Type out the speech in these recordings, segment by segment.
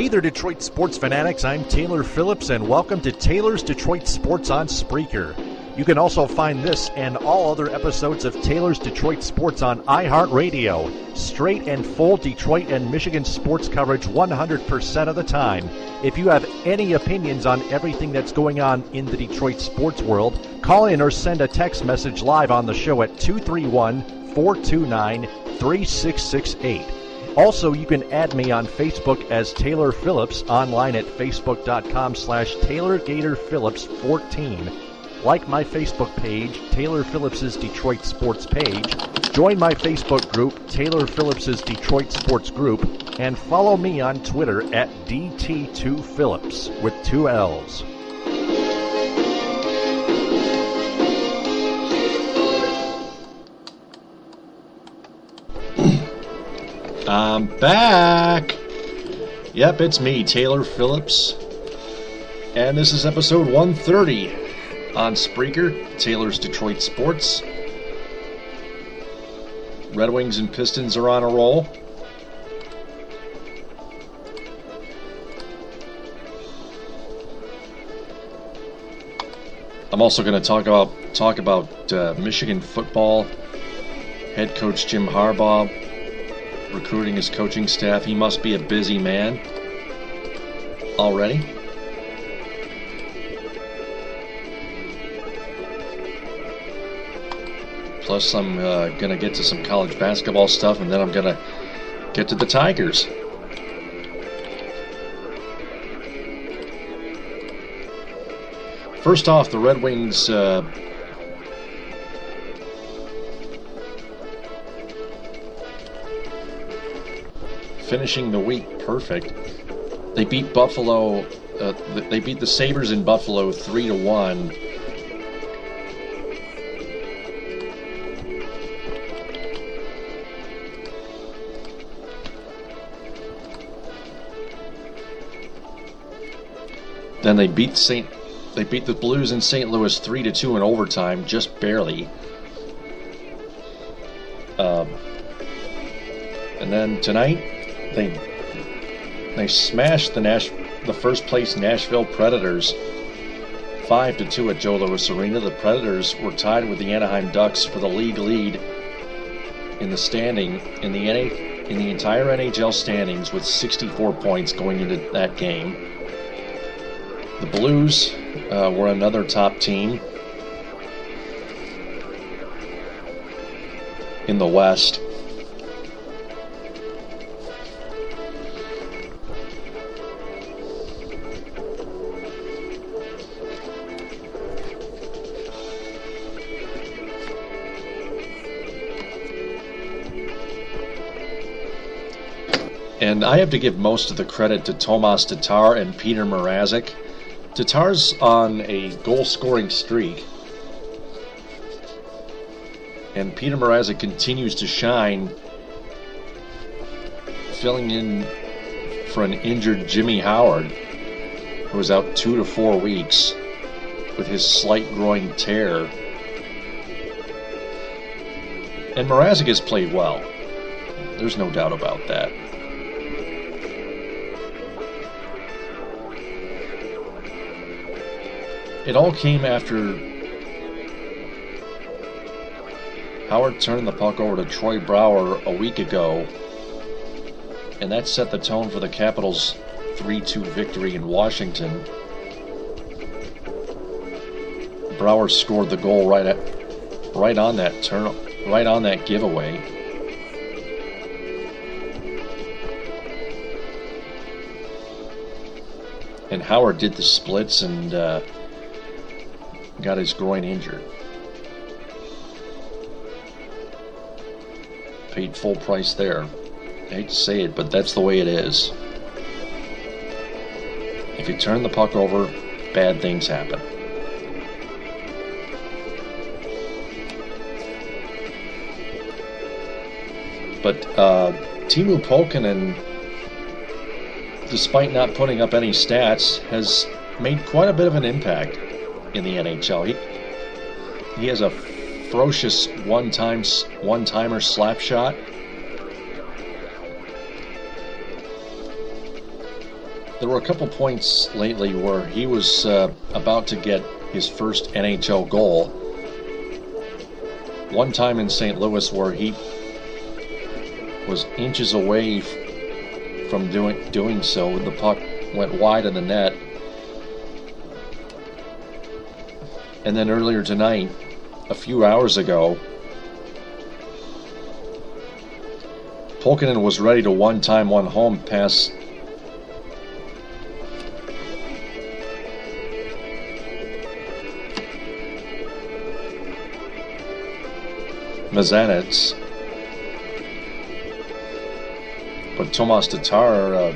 Hey there, Detroit sports fanatics. I'm Taylor Phillips, and welcome to Taylor's Detroit Sports on Spreaker. You can also find this and all other episodes of Taylor's Detroit Sports on iHeartRadio. Straight and full Detroit and Michigan sports coverage 100% of the time. If you have any opinions on everything that's going on in the Detroit sports world, call in or send a text message live on the show at 231-429-3668. Also, you can add me on Facebook as Taylor Phillips, online at facebook.com/TaylorGatorPhillips14. Like my Facebook page, Taylor Phillips' Detroit Sports page. Join my Facebook group, Taylor Phillips' Detroit Sports Group. And follow me on Twitter at DT2Phillips with 2 L's. I'm back. Yep, it's me, Taylor Phillips. And this is episode 130 on Spreaker, Taylor's Detroit Sports. Red Wings and Pistons are on a roll. I'm also going to talk about Michigan football. Head coach Jim Harbaugh recruiting his coaching staff. He must be a busy man already. Plus, I'm going to get to some college basketball stuff, and then I'm going to get to the Tigers. First off, the Red Wings finishing the week perfect. They beat Buffalo. They beat the Sabres in Buffalo 3-1. Then they beat the Blues in St. Louis 3-2 in overtime, just barely. And then tonight, they smashed the first place Nashville Predators 5-2 at Joe Louis Arena. The Predators were tied with the Anaheim Ducks for the league lead in the standing in the entire NHL standings with 64 points going into that game. The Blues were another top team in the West. And I have to give most of the credit to Tomas Tatar and Peter Mrazek. Tatar's on a goal-scoring streak, and Peter Mrazek continues to shine, filling in for an injured Jimmy Howard, who was out 2 to 4 weeks with his slight groin tear. And Mrazek has played well. There's no doubt about that. It all came after Howard turned the puck over to Troy Brouwer a week ago, and that set the tone for the Capitals' 3-2 victory in Washington. Brouwer scored the goal right on that giveaway. And Howard did the splits and got his groin injured. Paid full price there. I hate to say it, but that's the way it is. If you turn the puck over, bad things happen. But Teemu Pukkanen, despite not putting up any stats, has made quite a bit of an impact in the NHL. He has a ferocious one-timer slap shot. there were a couple points lately where he was about to get his first NHL goal. One time in St. Louis where he was inches away from doing so. The puck went wide of the net. And then earlier tonight, a few hours ago, Pulkkinen was ready to one-time, one-home pass Mazanets, but Tomas Tatar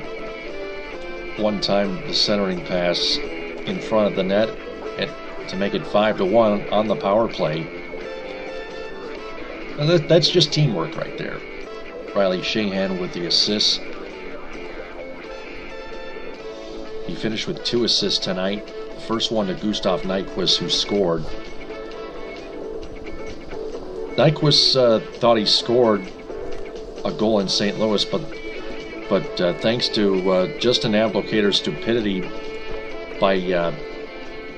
one-time the centering pass in front of the net to make it 5-1 on the power play. And that's just teamwork right there. Riley Sheahan with the assists. He finished with 2 assists tonight. The first one to Gustav Nyquist, who scored. Nyquist thought he scored a goal in St. Louis, but thanks to Justin Ablocator's stupidity by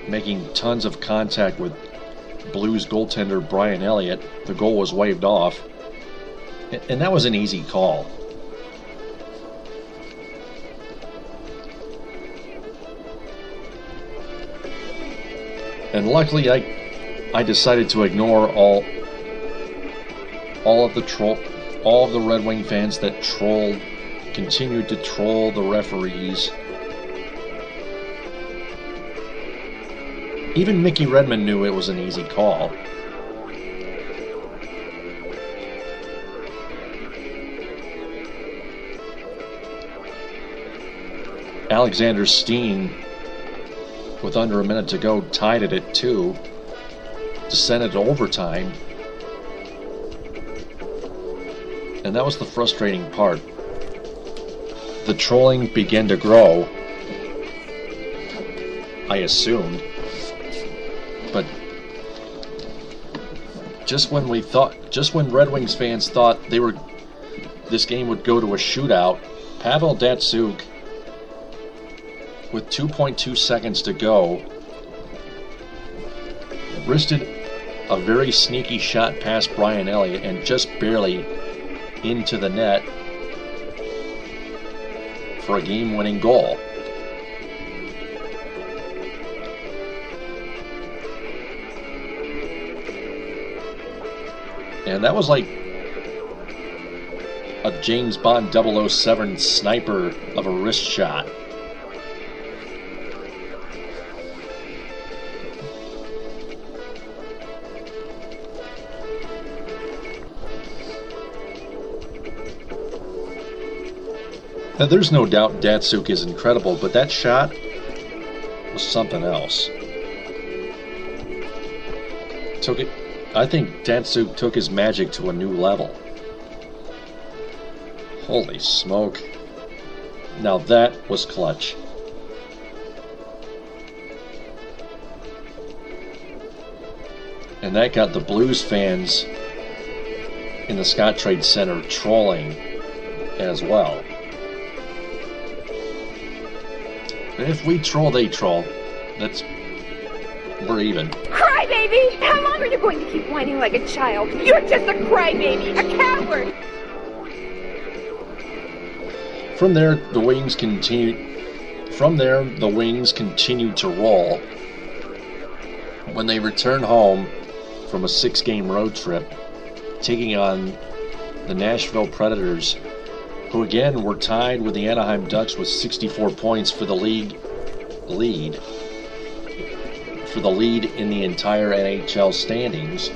making tons of contact with Blues goaltender Brian Elliott, the goal was waved off. And that was an easy call. And luckily I decided to ignore all of the Red Wing fans that continued to troll the referees. Even Mickey Redmond knew it was an easy call. Alexander Steen, with under a minute to go, tied it at 2 to send it to overtime. And that was the frustrating part. The trolling began to grow, I assumed. But just when Red Wings fans thought this game would go to a shootout, Pavel Datsyuk, with 2.2 seconds to go, wristed a very sneaky shot past Brian Elliott and just barely into the net for a game-winning goal. And that was like a James Bond 007 sniper of a wrist shot. Now, there's no doubt Datsyuk is incredible, but that shot was something else. I think Datsyuk took his magic to a new level. Holy smoke. Now that was clutch. And that got the Blues fans in the Scottrade Center trolling as well. And if we troll, they troll. We're even. Crybaby! How long are you going to keep whining like a child? You're just a crybaby, a coward! From there, the Wings continued to roll. When they returned home from a 6-game road trip, taking on the Nashville Predators, who again were tied with the Anaheim Ducks with 64 points for the league lead. For the lead in the entire NHL standings.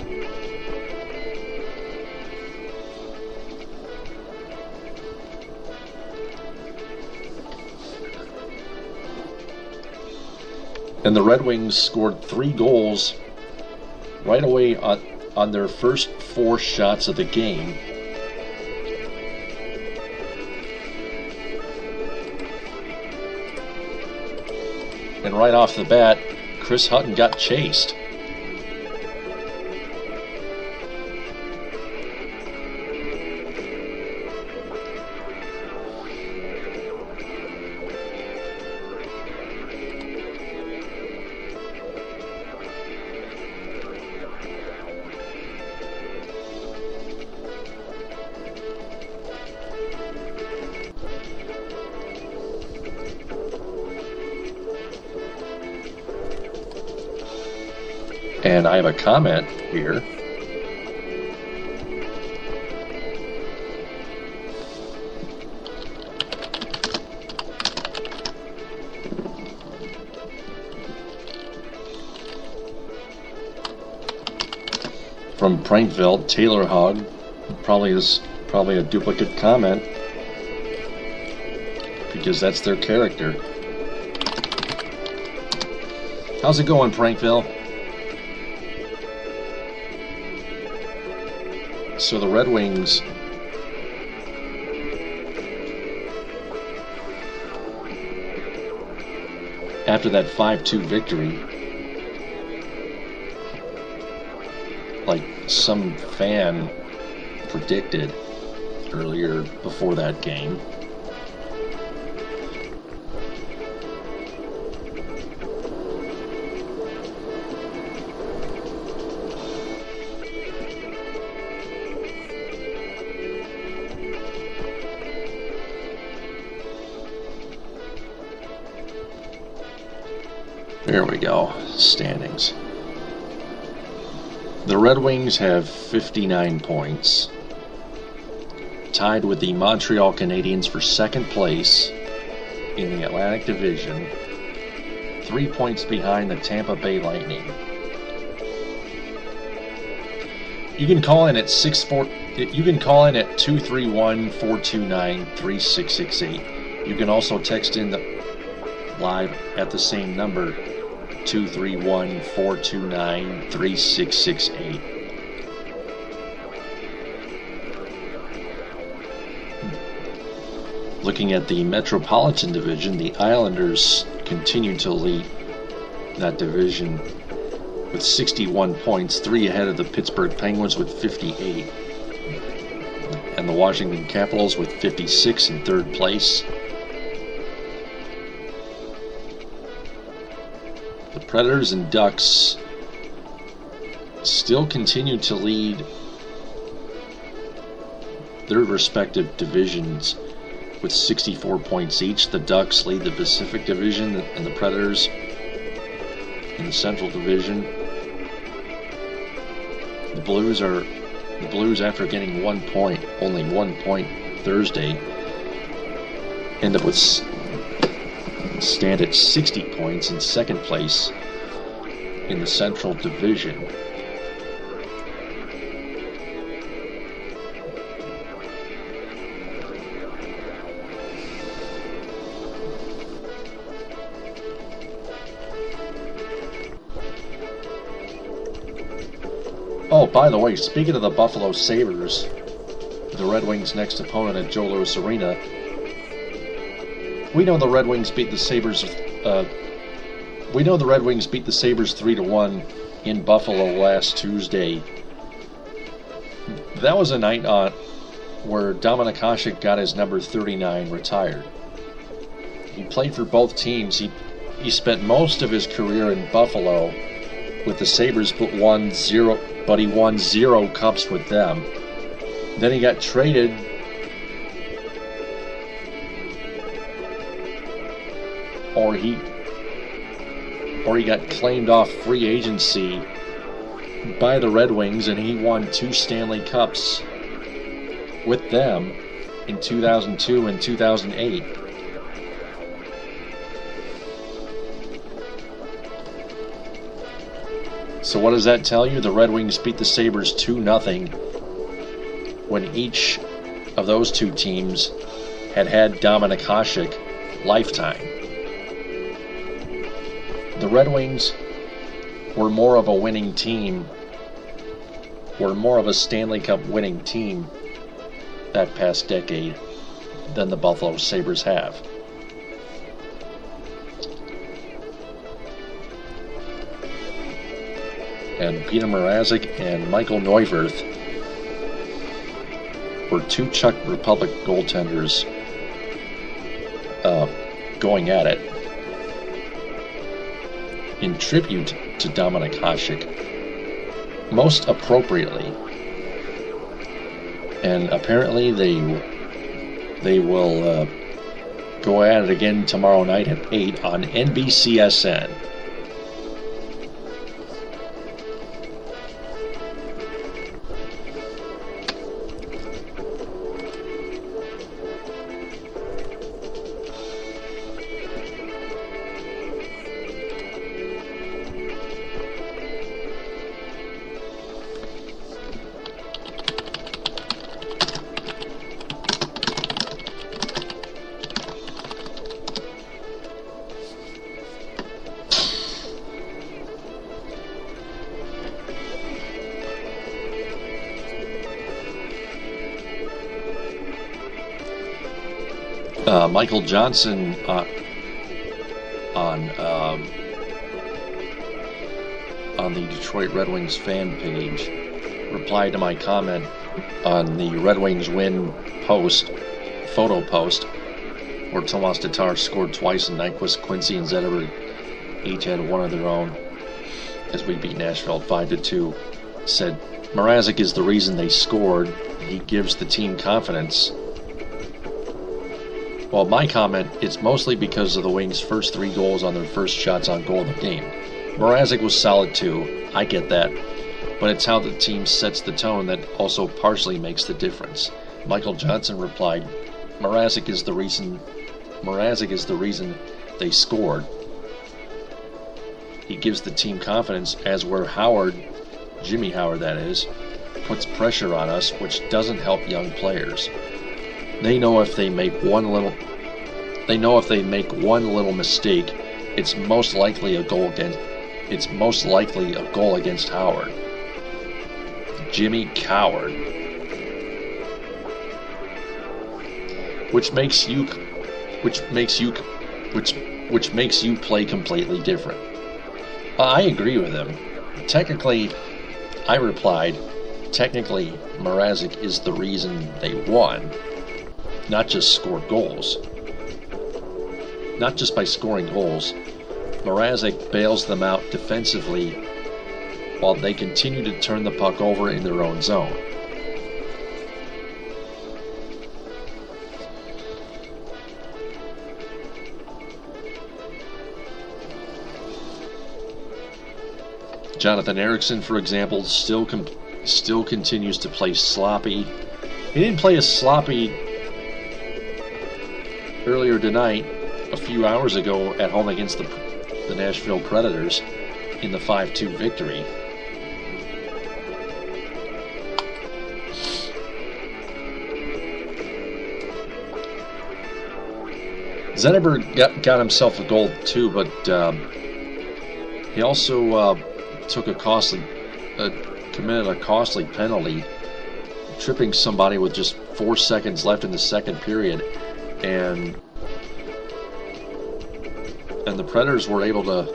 And the Red Wings scored 3 goals right away on their first 4 shots of the game. And right off the bat, Chris Hutton got chased. And I have a comment here. From Prankville, Taylor Hogg, probably a duplicate comment because that's their character. How's it going, Prankville? So the Red Wings after that 5-2 victory, like some fan predicted earlier before that game, there we go, standings. The Red Wings have 59 points, tied with the Montreal Canadiens for second place in the Atlantic Division, 3 points behind the Tampa Bay Lightning. You can call in at 231-429-3668. You can also text in live at the same number, 231-429-3668. Looking at the Metropolitan Division, the Islanders continue to lead that division with 61 points, 3 ahead of the Pittsburgh Penguins with 58, and the Washington Capitals with 56 in third place. The Predators and Ducks still continue to lead their respective divisions with 64 points each. The Ducks lead the Pacific Division and the Predators in the Central Division. The Blues, after getting 1 point, only 1 point Thursday, end up with stand at 60 points in second place in the Central Division. Oh, by the way, speaking of the Buffalo Sabres, the Red Wings' next opponent at Joe Louis Arena, we know the Red Wings beat the Sabres. We know the Red Wings beat the Sabres 3-1 in Buffalo last Tuesday. That was a night where Dominik Hasek got his number 39 retired. He played for both teams. He spent most of his career in Buffalo with the Sabres, but he won 0 cups with them. Then he got traded or he got claimed off free agency by the Red Wings, and he won 2 Stanley Cups with them in 2002 and 2008. So what does that tell you? The Red Wings beat the Sabres 2-0 when each of those two teams had Dominik Hasek lifetime. The Red Wings were more of a winning team, were more of a Stanley Cup winning team that past decade than the Buffalo Sabres have. And Peter Mrazek and Michael Neuwirth were 2 Czech Republic goaltenders going at it in tribute to Dominik Hasek, most appropriately. And apparently they will go at it again tomorrow night at 8 on NBCSN. Michael Johnson on the Detroit Red Wings fan page replied to my comment on the Red Wings win photo post, where Tomas Tatar scored twice and Nyquist, Quincy, and Zetterberg each had one of their own as we beat Nashville 5-2. Said, Mrazek is the reason they scored. He gives the team confidence. Well, my comment, it's mostly because of the Wings' first 3 goals on their first shots on goal of the game. Mrazek was solid too, I get that, but it's how the team sets the tone that also partially makes the difference. Michael Johnson replied, Mrazek is the reason they scored. He gives the team confidence, as where Howard, Jimmy Howard that is, puts pressure on us, which doesn't help young players. They know if they make one little mistake, it's most likely a goal against Howard. Jimmy Coward. Which makes you play completely different. I agree with him. I replied, technically, Mrazek is the reason they won, not just scored goals. Not just by scoring goals, Mrazek bails them out defensively while they continue to turn the puck over in their own zone. Jonathan Ericsson, for example, still continues to play sloppy. He didn't play as sloppy earlier tonight, a few hours ago, at home against the Nashville Predators in the 5-2 victory. Zetterberg got himself a goal too, but he also committed a costly penalty, tripping somebody with just 4 seconds left in the second period, and the Predators were able to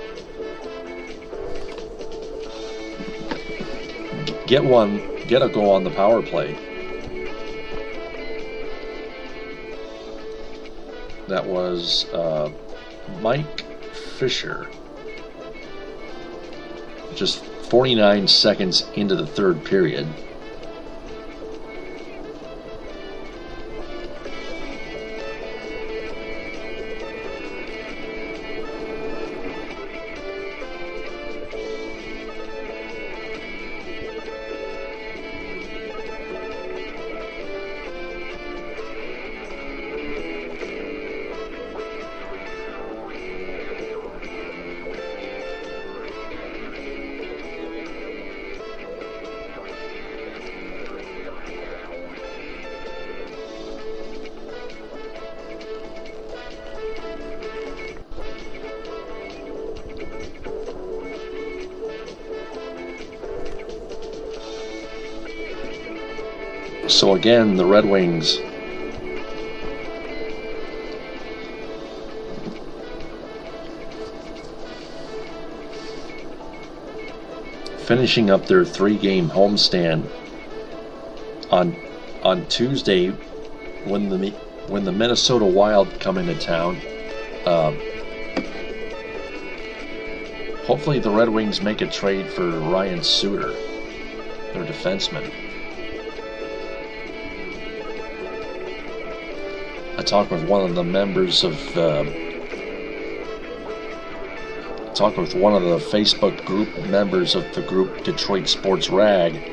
get a goal on the power play. That was Mike Fisher, just 49 seconds into the third period. So again, the Red Wings finishing up their 3-game homestand on Tuesday when the Minnesota Wild come into town. Hopefully the Red Wings make a trade for Ryan Suter, their defenseman. I talked with one of the Facebook group members of the group Detroit Sports Rag.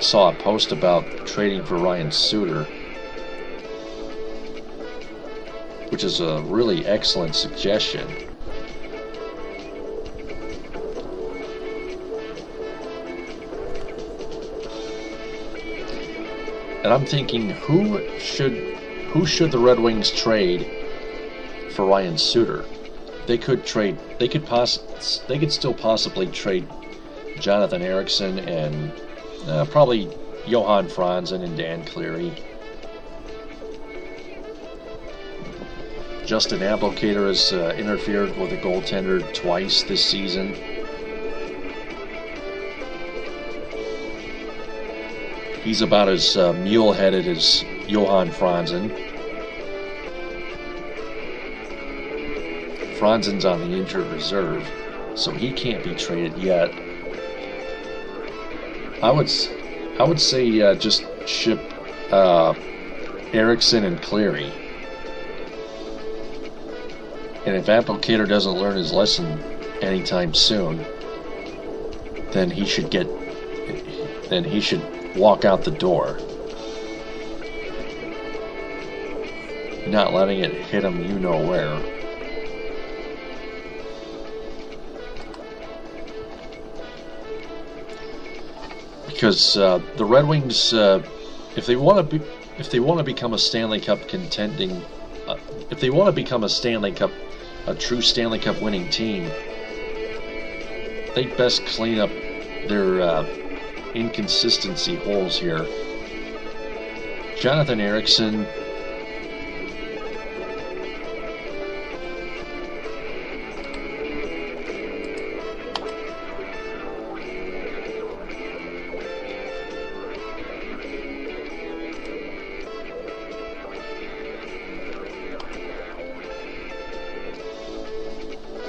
Saw a post about trading for Ryan Suter, which is a really excellent suggestion. And I'm thinking, who should the Red Wings trade for Ryan Suter? They could still possibly trade Jonathan Ericsson and probably Johan Franzen and Dan Cleary. Justin Applicator has interfered with a goaltender twice this season. He's about as mule-headed as Johan Franzen. Franzen's on the injured reserve, so he can't be traded yet. I would say just ship Erickson and Cleary. And if Applicator doesn't learn his lesson anytime soon, then he should walk out the door. Not letting it hit him you know where. Because the Red Wings, if they want to become a Stanley Cup contending, if they want to become a true Stanley Cup winning team, they best clean up their inconsistency holes here. Jonathan Ericsson,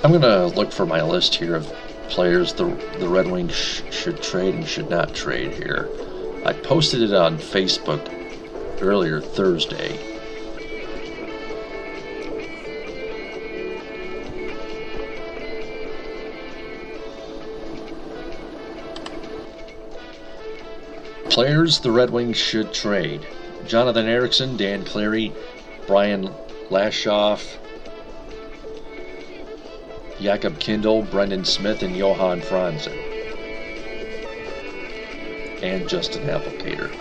I'm going to look for my list here of players the Red Wings should trade and should not trade here. I posted it on Facebook earlier Thursday. Players the Red Wings should trade: Jonathan Ericsson, Dan Cleary, Brian Lashoff, Jakob Kindl, Brendan Smith, and Johan Franzen. And Justin Applicator.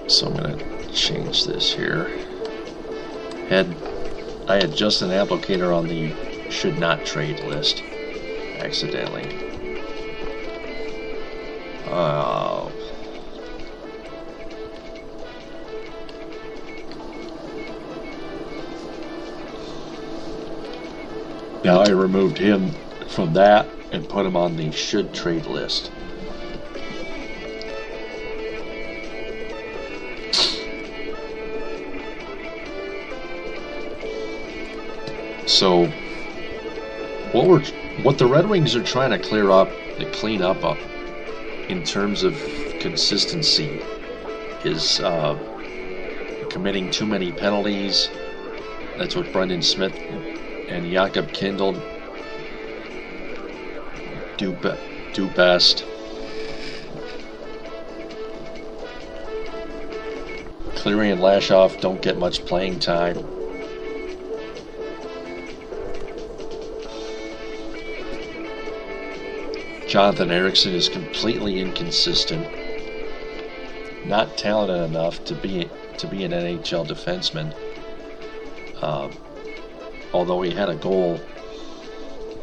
So I'm going to change this here. I had Justin Applicator on the should not trade list accidentally. Now I removed him from that and put him on the should trade list. So, what the Red Wings are trying to clean up in terms of consistency is committing too many penalties. That's what Brendan Smith and Jakob Kindl do best. Cleary and Lashoff don't get much playing time. Jonathan Ericsson is completely inconsistent, not talented enough to be an NHL defenseman. Although he had a goal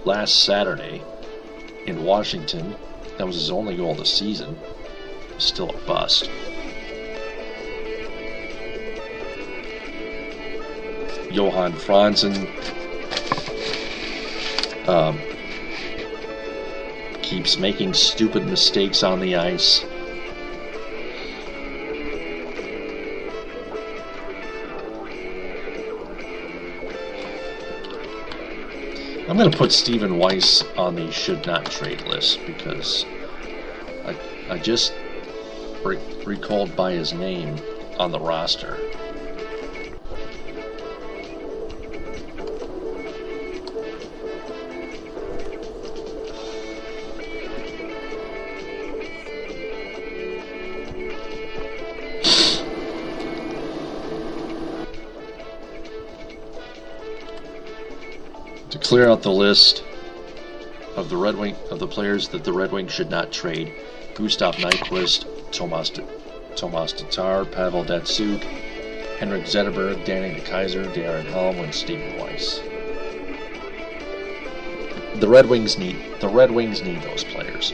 last Saturday in Washington, that was his only goal of the season. Still a bust. Johan Franzen keeps making stupid mistakes on the ice. I'm going to put Stephen Weiss on the should not trade list because I just recalled by his name on the roster. To clear out the list of the players that the Red Wings should not trade: Gustav Nyquist, Tomas Tatar, Pavel Datsyuk, Henrik Zetterberg, Danny DeKeyser, Darren Helm, and Stephen Weiss. The Red Wings need those players.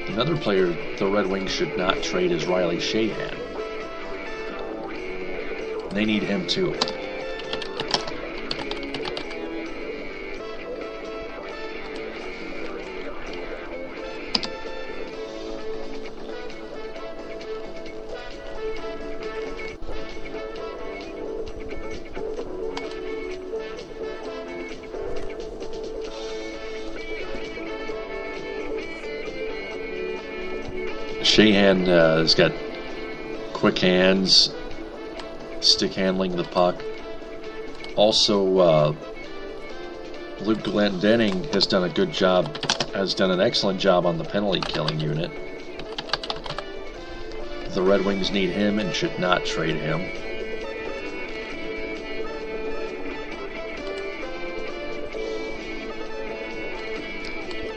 Another player the Red Wings should not trade is Riley Sheahan. They need him too. Sheahan has got quick hands, stick handling the puck. Also, Luke Glendening has done an excellent job on the penalty killing unit. The Red Wings need him and should not trade him.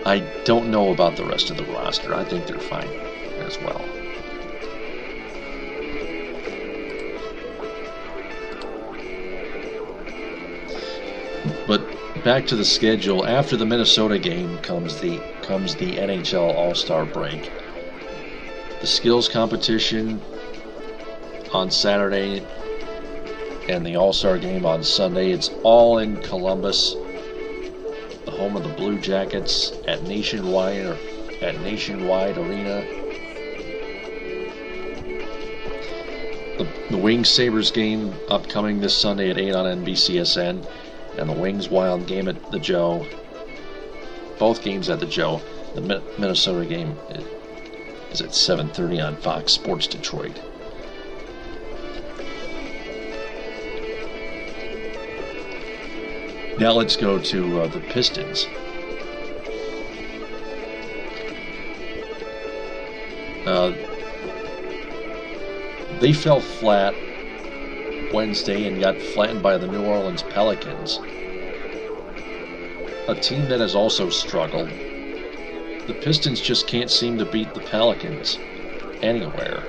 I don't know about the rest of the roster. I think they're fine as well. But back to the schedule. After the Minnesota game comes the NHL All-Star break. The skills competition on Saturday and the All-Star game on Sunday. It's all in Columbus, the home of the Blue Jackets, at Nationwide Arena. The Wings Sabres game upcoming this Sunday at 8 on NBCSN, and the Wings Wild game at the Joe. Both games at the Joe. The Minnesota game is at 7:30 on Fox Sports Detroit. Now let's go to the Pistons. They fell flat Wednesday and got flattened by the New Orleans Pelicans, a team that has also struggled. The Pistons just can't seem to beat the Pelicans anywhere,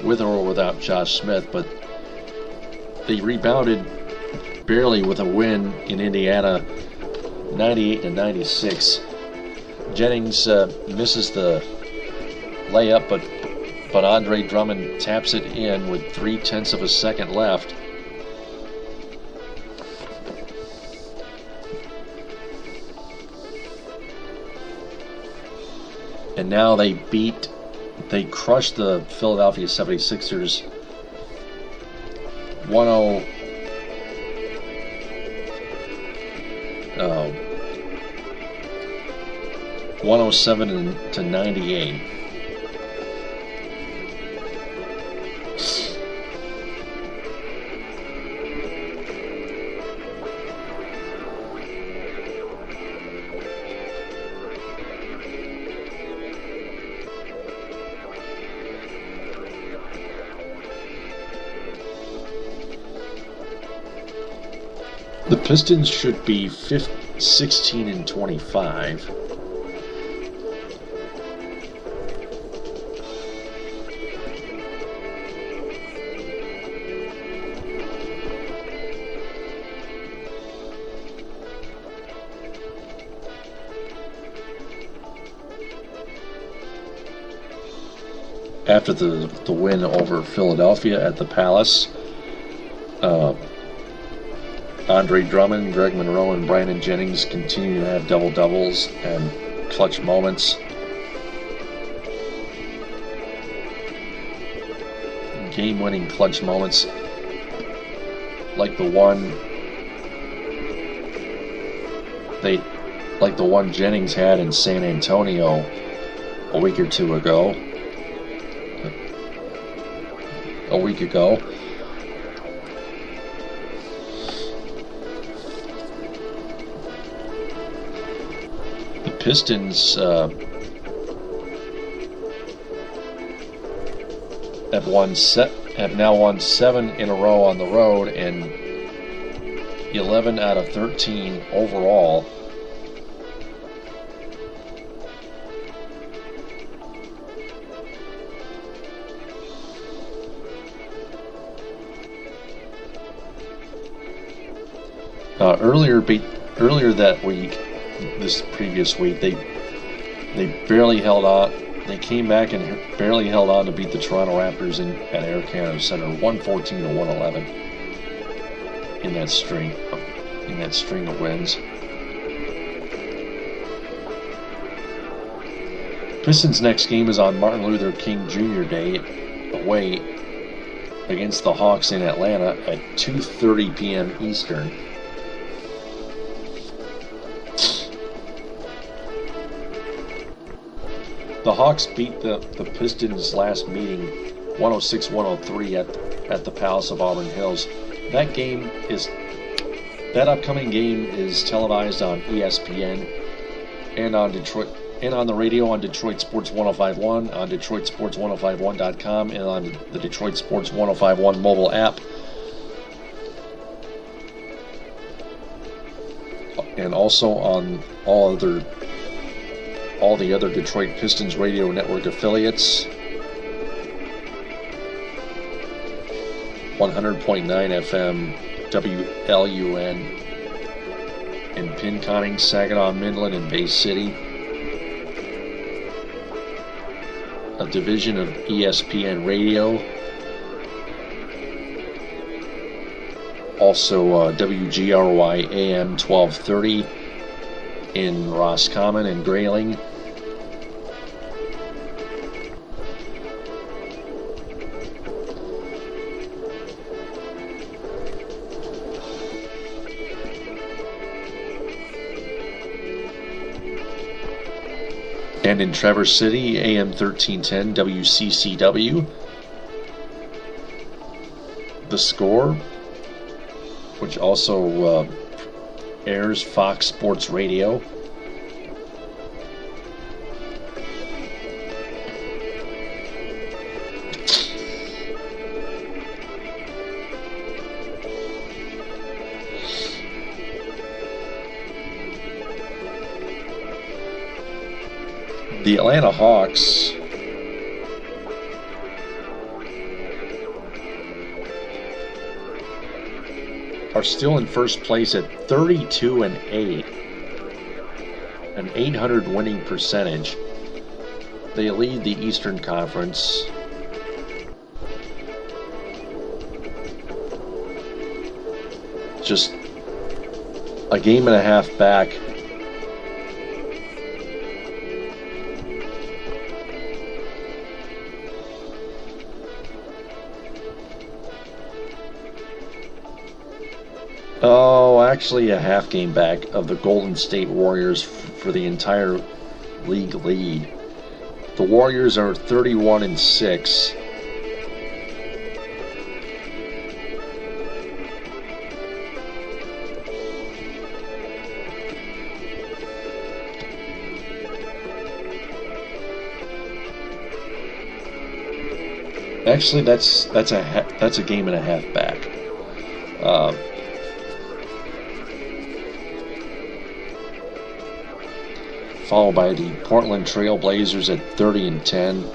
with or without Josh Smith, but they rebounded barely with a win in Indiana, 98-96. Jennings misses the layup, but Andre Drummond taps it in with 0.3 of a second left. And now they crushed the Philadelphia 76ers 107-98. The Pistons should be 16-25. After the win over Philadelphia at the Palace, Andre Drummond, Greg Monroe, and Brandon Jennings continue to have double-doubles and clutch moments. Game-winning clutch moments like the one Jennings had in San Antonio a week ago. The Pistons have won have now won 7 in a row on the road and 11 out of 13 overall. Earlier that week, this previous week, they barely held on. They came back and barely held on to beat the Toronto Raptors at Air Canada Center, 114 to 111 in that string of wins. Pistons' next game is on Martin Luther King Jr. Day, away against the Hawks in Atlanta at 2:30 p.m. Eastern. The Hawks beat the Pistons last meeting 106-103 at the Palace of Auburn Hills. That upcoming game is televised on ESPN and on the radio on Detroit Sports 105.1, on DetroitSports1051.com, and on the Detroit Sports 105.1 mobile app. And also on all the other Detroit Pistons radio network affiliates. 100.9 FM WLUN in Pinconning, Saginaw, Midland, and Bay City. A division of ESPN Radio. Also WGRY AM 1230 in Roscommon and Grayling. And in Traverse City, AM 1310 WCCW. The Score, which also airs Fox Sports Radio. The Atlanta Hawks are still in first place at 32-8, an 800 winning percentage. They lead the Eastern Conference. Just a game and a half back actually a half game back of the Golden State Warriors for the entire league lead. The Warriors are 31-6. Actually, that's a game and a half back. Followed by the Portland Trail Blazers at 30-10.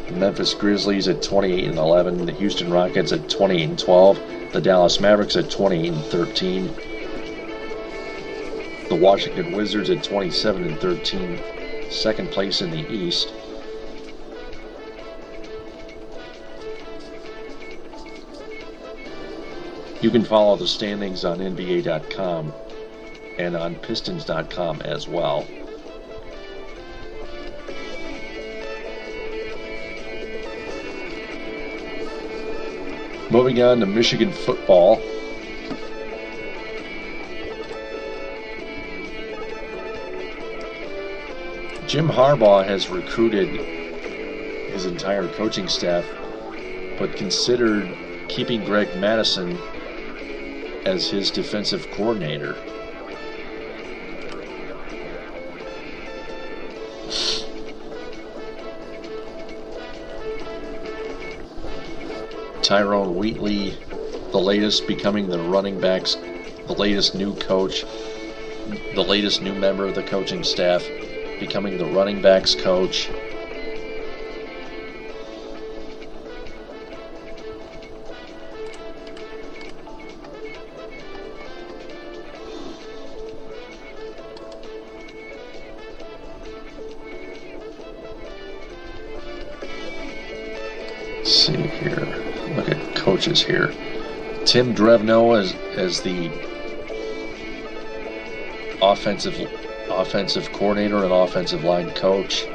The Memphis Grizzlies at 28-11. The Houston Rockets at 28-12. The Dallas Mavericks at 28-13. The Washington Wizards at 27-13. Second place in the East. You can follow the standings on NBA.com and on Pistons.com as well. Moving on to Michigan football. Jim Harbaugh has recruited his entire coaching staff, but considered keeping Greg Madison as his defensive coordinator. Tyrone Wheatley, the latest, becoming the running backs, the latest new coach, the latest new member of the coaching staff, becoming the running backs coach. Let's see here. Look at coaches here. Tim Drevno as the offensive coordinator and offensive line coach.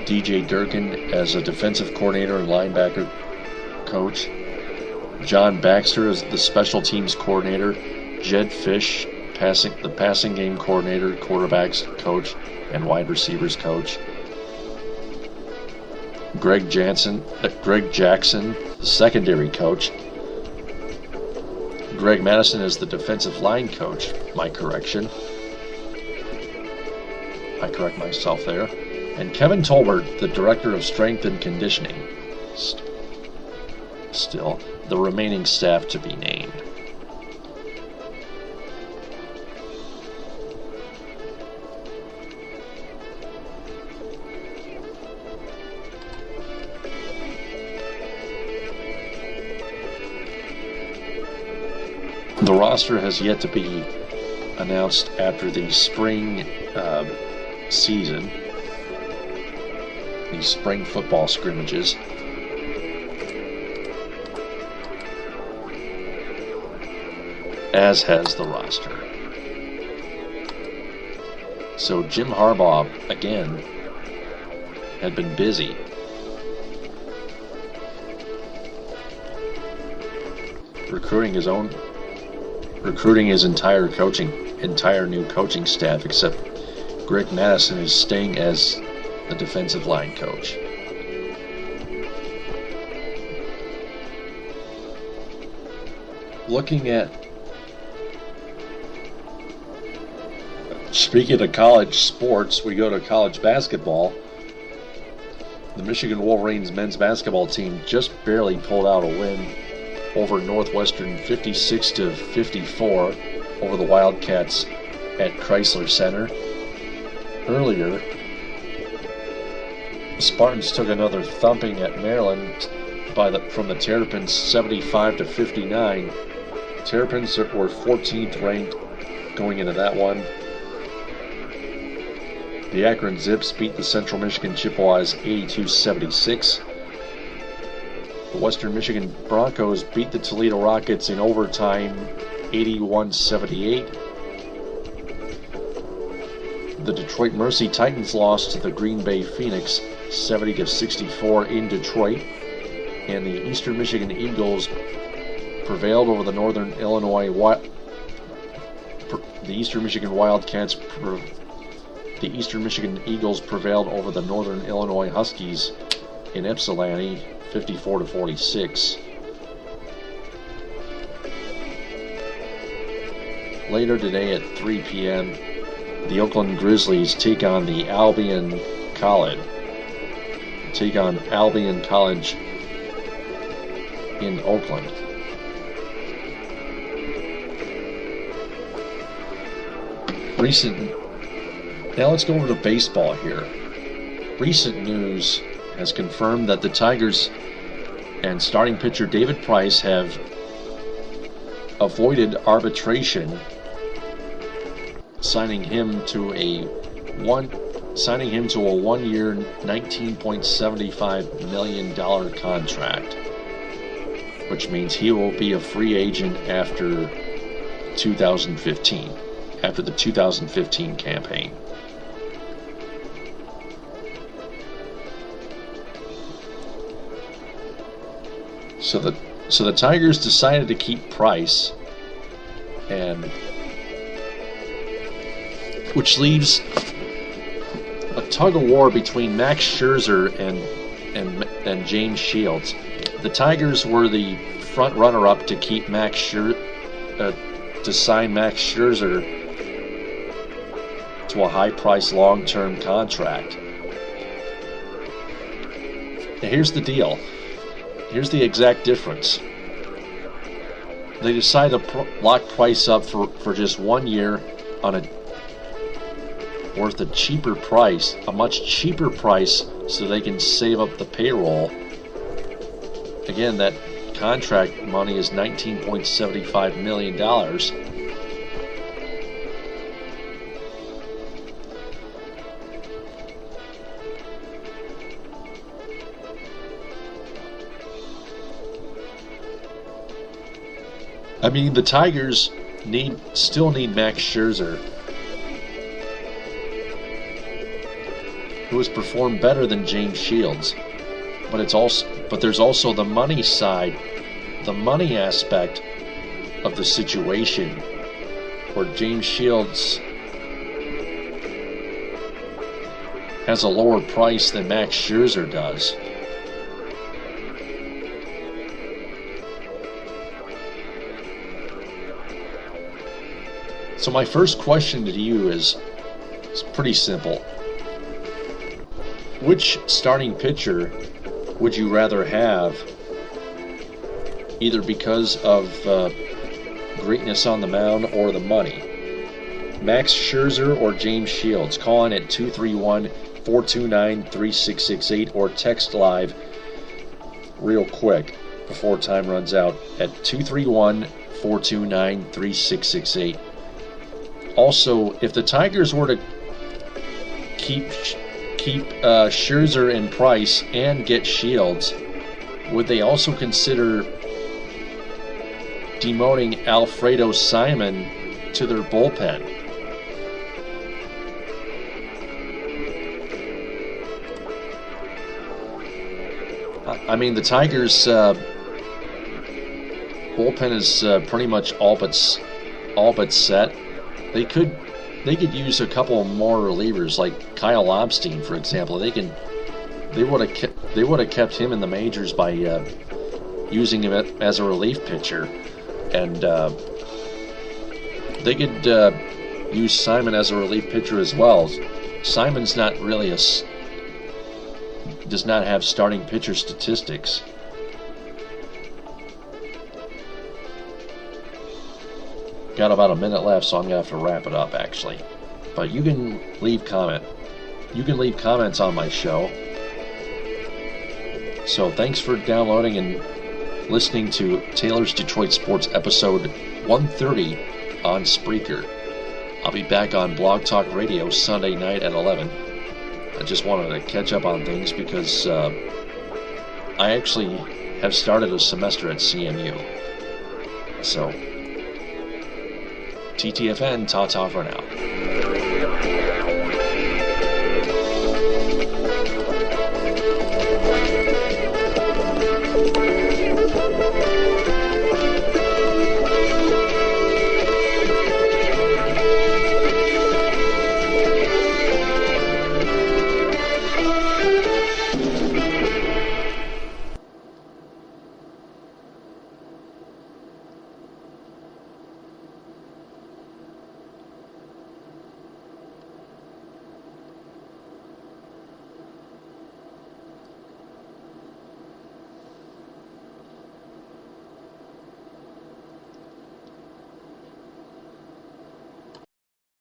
DJ Durkin as a defensive coordinator and linebacker coach. John Baxter as the special teams coordinator. Jed Fish, the passing game coordinator, quarterbacks coach, and wide receivers coach. Greg Jackson, the secondary coach. Greg Madison is the defensive line coach. My correction. I correct myself there. And Kevin Tolbert, the director of strength and conditioning. Still, the remaining staff to be named. The roster has yet to be announced after the spring season, these spring football scrimmages. As has the roster. So Jim Harbaugh, again, had been busy. Recruiting his entire new coaching staff, except Greg Madison is staying as the defensive line coach. Speaking of college sports, we go to college basketball. The Michigan Wolverines men's basketball team just barely pulled out a win over Northwestern 56-54 over the Wildcats at Chrysler Center. Earlier, the Spartans took another thumping at Maryland from the Terrapins 75-59. Terrapins were 14th ranked going into that one. The Akron Zips beat the Central Michigan Chippewas 82-76. The Western Michigan Broncos beat the Toledo Rockets in overtime 81-78. The Detroit Mercy Titans lost to the Green Bay Phoenix 70-64 in Detroit. And the Eastern Michigan Eagles prevailed over the Northern Illinois The Eastern Michigan Eagles prevailed over the Northern Illinois Huskies in Ypsilanti 54-46. Later today at 3 p.m., the Oakland Grizzlies take on Albion College in Oakland. Now let's go over to baseball here. Recent news has confirmed that the Tigers and starting pitcher David Price have avoided arbitration, signing him to a one-year, $19.75 million contract, which means he will be a free agent after 2015, after the 2015 campaign. So the Tigers decided to keep Price, and which leaves a tug of war between Max Scherzer and James Shields. The Tigers were the front runner-up to keep to sign Max Scherzer to a high-priced long-term contract. Now here's the deal. Here's the exact difference. They decide to lock Price up for just 1 year on a worth a cheaper price, a much cheaper price, so they can save up the payroll. Again, that contract money is $19.75 million. I mean, the Tigers still need Max Scherzer, who has performed better than James Shields. But there's also the money side, the money aspect of the situation, where James Shields has a lower price than Max Scherzer does. So my first question to you is pretty simple. Which starting pitcher would you rather have, either because of greatness on the mound or the money? Max Scherzer or James Shields? Call in at 231-429-3668 or text live real quick before time runs out at 231-429-3668. Also, if the Tigers were to keep Scherzer and Price and get Shields, would they also consider demoting Alfredo Simon to their bullpen? I mean, the Tigers' bullpen is pretty much all but set. They could use a couple more relievers, like Kyle Lobstein, for example. They would have kept him in the majors by using him as a relief pitcher, and they could use Simon as a relief pitcher as well. Simon's not really does not have starting pitcher statistics. Got about a minute left, so I'm going to have to wrap it up, actually. But you can leave comments on my show. So thanks for downloading and listening to Taylor's Detroit Sports episode 130 on Spreaker. I'll be back on Blog Talk Radio Sunday night at 11. I just wanted to catch up on things because I actually have started a semester at CMU. So, TTFN, ta-ta for now.